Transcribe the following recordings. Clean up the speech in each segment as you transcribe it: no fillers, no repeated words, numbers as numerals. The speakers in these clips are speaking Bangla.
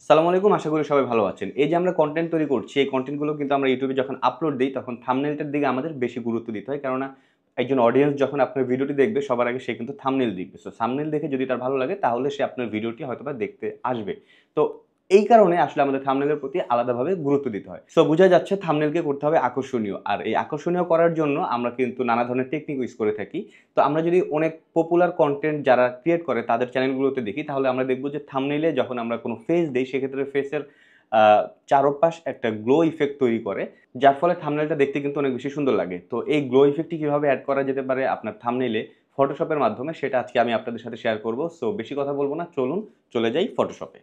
সালামু আলাইকুম, আশা করি সবাই ভালো আছেন। এই যে আমরা কনটেন্ট তৈরি করছি, এই কনটেন্টগুলো কিন্তু আমরা ইউটিউবে যখন আপলোড দেই, তখন থাম্বনেইলটার দিকে আমাদের বেশি গুরুত্ব দিতে হয়। কেননা একজন অডিয়েন্স যখন আপনার ভিডিওটি দেখবে, সবার আগে সে কিন্তু থাম্বনেইল দেখবে। সো থাম্বনেইল দেখে যদি তার ভালো লাগে, তাহলে সে আপনার ভিডিওটি হয়তোবা দেখতে আসবে। তো এই কারণে আসলে আমাদের থাম্বনেইলের প্রতি আলাদাভাবে গুরুত্ব দিতে হয়। সো বুঝা যাচ্ছে থাম্বনেইলকে করতে হবে আকর্ষণীয়। আর এই আকর্ষণীয় করার জন্য আমরা কিন্তু নানা ধরনের টেকনিক ইউজ করে থাকি। তো আমরা যদি অনেক পপুলার কনটেন্ট যারা ক্রিয়েট করে তাদের চ্যানেলগুলোতে দেখি, তাহলে আমরা দেখব যে থাম্বনেইলে যখন আমরা কোনো ফেস দেই, সেক্ষেত্রে ফেসের চারপাশ একটা গ্লো ইফেক্ট তৈরি করে, যার ফলে থাম্বনেইলটা দেখতে কিন্তু অনেক বেশি সুন্দর লাগে। তো এই গ্লো ইফেক্টটি কিভাবে এড করা যেতে পারে আপনার থাম্বনেইলে ফটোশপের মাধ্যমে, সেটা আজকে আমি আপনাদের সাথে শেয়ার করব। সো বেশি কথা বলবো না, চলুন চলে যাই ফটোশপে।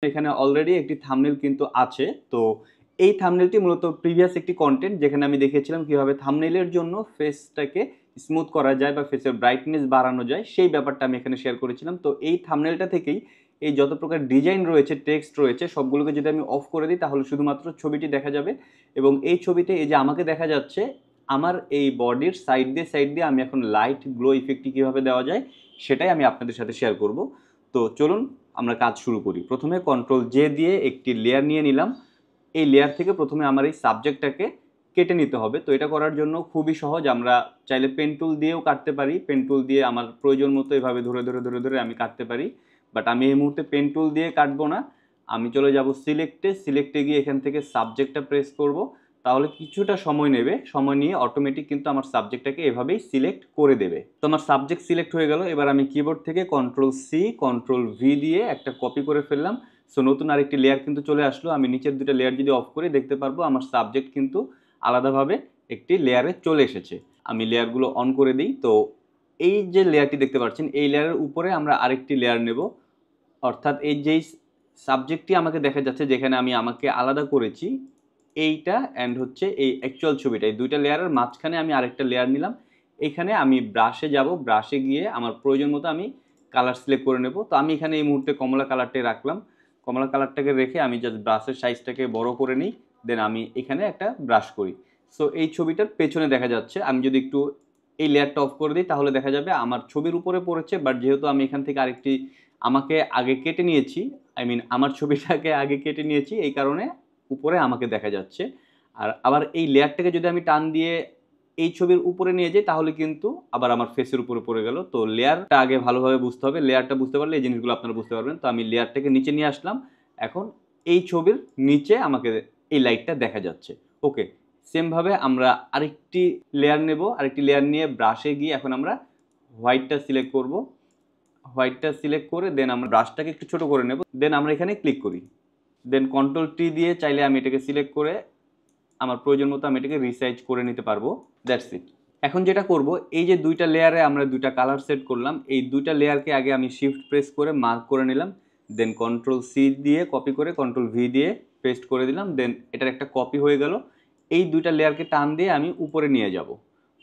এখানে অলরেডি একটি থাম্বনেইল কিন্তু আছে। তো এই থাম্বনেইলটি মূলত প্রিভিয়াস একটি কনটেন্ট, যেখানে আমি দেখিয়েছিলাম কিভাবে থাম্বনেইলের জন্য ফেসটাকে স্মুথ করা যায় বা ফেসের ব্রাইটনেস বাড়ানো যায়, সেই ব্যাপারটা আমি এখানে শেয়ার করেছিলাম। তো এই থাম্বনেইলটা থেকেই এই যত প্রকার ডিজাইন রয়েছে, টেক্সট রয়েছে, সবগুলোকে যদি আমি অফ করে দিই, তাহলে শুধুমাত্র ছবিটি দেখা যাবে। এবং এই ছবিতে এই যে আমাকে দেখা যাচ্ছে, আমার এই বডির সাইড দিয়ে আমি এখন লাইট গ্লো ইফেক্টটি কীভাবে দেওয়া যায়, সেটাই আমি আপনাদের সাথে শেয়ার করব। তো চলুন আমরা কাজ শুরু করি। প্রথমে কন্ট্রোল জে দিয়ে একটি লেয়ার নিয়ে নিলাম। এই লেয়ার থেকে প্রথমে আমার এই সাবজেক্টটাকে কেটে নিতে হবে। তো এটা করার জন্য খুবই সহজ, আমরা চাইলে পেন টুল দিয়েও কাটতে পারি। পেন টুল দিয়ে আমার প্রয়োজন মতো এভাবে ধরে আমি কাটতে পারি। বাট আমি এই মুহূর্তে পেন টুল দিয়ে কাটবো না। আমি চলে যাব সিলেক্টে গিয়ে এখান থেকে সাবজেক্টটা প্রেস করব। তাহলে কিছুটা সময় নেবে, সময় নিয়ে অটোমেটিক কিন্তু আমার সাবজেক্টটাকে এভাবেই সিলেক্ট করে দেবে। তো আমার সাবজেক্ট সিলেক্ট হয়ে গেল। এবার আমি কিবোর্ড থেকে কন্ট্রোল সি কন্ট্রোল ভি দিয়ে একটা কপি করে ফেললাম। সো নতুন আরেকটি লেয়ার কিন্তু চলে আসলো। আমি নিচের দুটো লেয়ার যদি অফ করে দেখতে পারবো আমার সাবজেক্ট কিন্তু আলাদাভাবে একটি লেয়ারে চলে এসেছে। আমি লেয়ারগুলো অন করে দিই। তো এই যে লেয়ারটি দেখতে পাচ্ছেন, এই লেয়ারের উপরে আমরা আরেকটি লেয়ার নেব। অর্থাৎ এই যেই সাবজেক্টটি আমাকে দেখা যাচ্ছে, যেখানে আমি আমাকে আলাদা করেছি, এইটা অ্যান্ড হচ্ছে এই অ্যাকচুয়াল ছবিটা, এই দুইটা লেয়ারের মাঝখানে আমি আরেকটা লেয়ার নিলাম। এখানে আমি ব্রাশে যাব, ব্রাশে গিয়ে আমার প্রয়োজন মতো আমি কালার সিলেক্ট করে নেব। তো আমি এখানে এই মুহূর্তে কমলা কালারটাই রাখলাম। কমলা কালারটাকে রেখে আমি জাস্ট ব্রাশের সাইজটাকে বড় করে নিই। দেন আমি এখানে একটা ব্রাশ করি। সো এই ছবিটার পেছনে দেখা যাচ্ছে। আমি যদি একটু এই লেয়ারটা অফ করে দিই, তাহলে দেখা যাবে আমার ছবির উপরে পড়েছে। বাট যেহেতু আমি এখান থেকে আরেকটি আমাকে আগে কেটে নিয়েছি, আমার ছবিটাকে আগে কেটে নিয়েছি, এই কারণে উপরে আমাকে দেখা যাচ্ছে। আর আবার এই লেয়ারটাকে যদি আমি টান দিয়ে এই ছবির উপরে নিয়ে যাই, তাহলে কিন্তু আবার আমার ফেসের উপরে পড়ে গেল। তো লেয়ারটা আগে ভালোভাবে বুঝতে হবে। লেয়ারটা বুঝতে পারলে এই জিনিসগুলো আপনারা বুঝতে পারবেন। তো আমি লেয়ারটাকে নিচে নিয়ে আসলাম। এখন এই ছবির নিচে আমাকে এই লাইটটা দেখা যাচ্ছে। ওকে, সেমভাবে আমরা আরেকটি লেয়ার নেব। আরেকটি লেয়ার নিয়ে ব্রাশে গিয়ে এখন আমরা হোয়াইটটা সিলেক্ট করব। হোয়াইটটা সিলেক্ট করে দেন আমরা ব্রাশটাকে একটু ছোট করে নেব। দেন আমরা এখানে ক্লিক করি। দেন কন্ট্রোল টি দিয়ে চাইলে আমি এটাকে সিলেক্ট করে আমার প্রয়োজন মতো আমি এটাকে রিসাইজ করে নিতে পারবো। That's it. এখন যেটা করব, এই যে দুইটা লেয়ারে আমরা দুইটা কালার সেট করলাম, এই দুইটা লেয়ারকে আগে আমি শিফট প্রেস করে মার্ক করে নিলাম। দেন কন্ট্রোল সি দিয়ে কপি করে কন্ট্রোল ভি দিয়ে পেস্ট করে দিলাম। দেন এটার একটা কপি হয়ে গেল। এই দুইটা লেয়ারকে টান দিয়ে আমি উপরে নিয়ে যাব।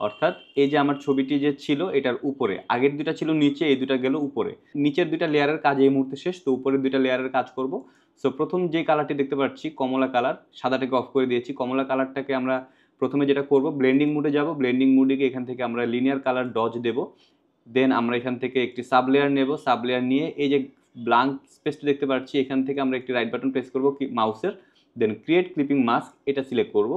অর্থাৎ এই যে আমার ছবিটি যে ছিল এটার উপরে, আগের দুইটা ছিল নিচে, এই দুইটা গেল উপরে। নিচের দুইটা লেয়ারের কাজ এই মুহূর্তে শেষ। তো উপরের দুইটা লেয়ারের কাজ করব। সো প্রথম যে কালারটি দেখতে পাচ্ছি কমলা কালার, সাদাটাকে অফ করে দিয়েছি। কমলা কালারটাকে আমরা প্রথমে যেটা করব, ব্লেন্ডিং মুডে যাব। ব্লেন্ডিং মুডে গিয়ে এখান থেকে আমরা লিনিয়ার কালার ডজ দেব। দেন আমরা এখান থেকে একটি সাব লেয়ার নেব। সাব লেয়ার নিয়ে এই যে ব্ল্যাঙ্ক স্পেসটা দেখতে পাচ্ছি, এখান থেকে আমরা একটি রাইট বাটন প্রেস করব মাউসের। দেন ক্রিয়েট ক্লিপিং মাস্ক, এটা সিলেক্ট করব।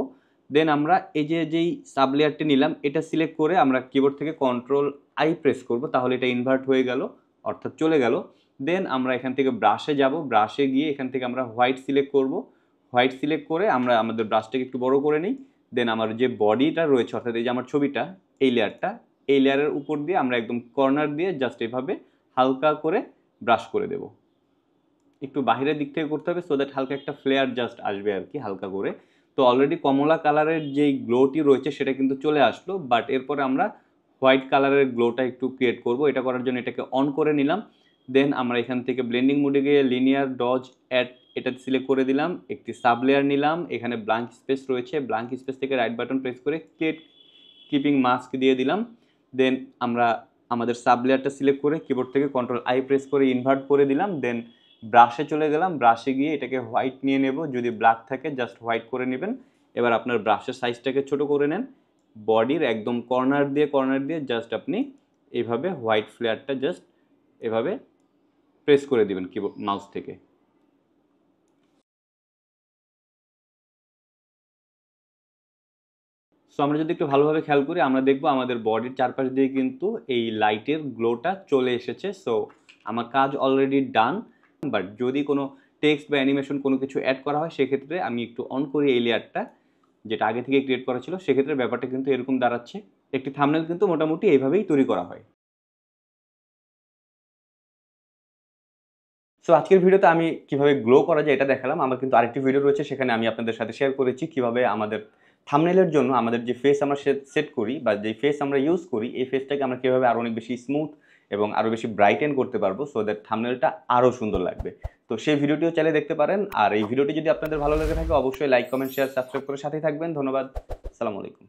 দেন আমরা এই যে যেই সাব লেয়ারটি নিলাম, এটা সিলেক্ট করে আমরা কিবোর্ড থেকে কন্ট্রোল আই প্রেস করব। তাহলে এটা ইনভার্ট হয়ে গেল, অর্থাৎ চলে গেল। দেন আমরা এখান থেকে ব্রাশে যাব। ব্রাশে গিয়ে এখান থেকে আমরা হোয়াইট সিলেক্ট করব। হোয়াইট সিলেক্ট করে আমরা আমাদের ব্রাশটাকে একটু বড় করে নিই। দেন আমার যে বডিটা রয়েছে, অর্থাৎ এই যে আমার ছবিটা, এই লেয়ারটা, এই লেয়ারের উপর দিয়ে আমরা একদম কর্নার দিয়ে জাস্ট এভাবে হালকা করে ব্রাশ করে দেব। একটু বাহিরের দিক থেকে করতে হবে, সো দ্যাট হালকা একটা ফ্লেয়ার জাস্ট আসবে আর কি, হালকা করে। তো অলরেডি কমলা কালারের যেই গ্লোটি রয়েছে সেটা কিন্তু চলে আসলো। বাট এরপরে আমরা হোয়াইট কালারের গ্লোটা একটু ক্রিয়েট করব। এটা করার জন্য এটাকে অন করে নিলাম। দেন আমরা এখান থেকে ব্লেন্ডিং মোডে গিয়ে লিনিয়ার ডজ অ্যাড এটা সিলেক্ট করে দিলাম। একটি সাব লেয়ার নিলাম, এখানে ব্ল্যাঙ্ক স্পেস রয়েছে, ব্ল্যাঙ্ক স্পেস থেকে রাইট বাটন প্রেস করে ক্রিয়েট কিপিং মাস্ক দিয়ে দিলাম। দেন আমরা আমাদের সাব লেয়ারটা সিলেক্ট করে কিবোর্ড থেকে কন্ট্রোল আই প্রেস করে ইনভার্ট করে দিলাম। দেন ব্রাশে চলে গেলাম। ব্রাশে গিয়ে এটাকে হোয়াইট নিয়ে নেব, যদি ব্ল্যাক থাকে জাস্ট হোয়াইট করে নেবেন। এবার আপনার ব্রাশের সাইজটাকে ছোট করে নেন। বডির একদম কর্নার দিয়ে জাস্ট আপনি এইভাবে হোয়াইট ফ্লেয়ারটা জাস্ট এভাবে প্রেস করে দিবেন কিবোর্ড মাউস থেকে। সো আমরা যদি একটু ভালোভাবে খেয়াল করি আমরা দেখব আমাদের বডির চারপাশ দিয়ে কিন্তু এই লাইটের গ্লোটা চলে এসেছে। সো আমার কাজ অলরেডি ডান। বাট যদি কোনো টেক্সট বা অ্যানিমেশন কোনো কিছু অ্যাড করা হয় সেক্ষেত্রে আমি একটু অন করি এই লেয়ারটা, যেটা আগে থেকে ক্রিয়েট করা ছিল, সেক্ষেত্রে ব্যাপারটা কিন্তু এরকম দাঁড়াচ্ছে। একটি থাম্বনেল কিন্তু মোটামুটি এইভাবেই তৈরি করা হয়। সো আজকের ভিডিওতে আমি কিভাবে গ্লো করা যায় এটা দেখালাম। আমার কিন্তু আরেকটি ভিডিও রয়েছে, সেখানে আমি আপনাদের সাথে শেয়ার করেছি কিভাবে আমাদের থাম্বনেলের জন্য আমাদের যে ফেস আমরা সেট করি বা যে ফেস আমরা ইউজ করি এই ফেসটাকে আমরা কীভাবে আরও অনেক বেশি স্মুথ এবং আরও বেশি ব্রাইটেন করতে পারবো সো দ্যাট থাম্বনেলটা আরও সুন্দর লাগবে। তো সেই ভিডিওটিও চাইলে দেখতে পারেন। আর এই ভিডিওটি যদি আপনাদের ভালো লেগে থাকে অবশ্যই লাইক, কমেন্ট, শেয়ার, সাবস্ক্রাইব করে সাথেই থাকবেন। ধন্যবাদ। আসসালামু আলাইকুম।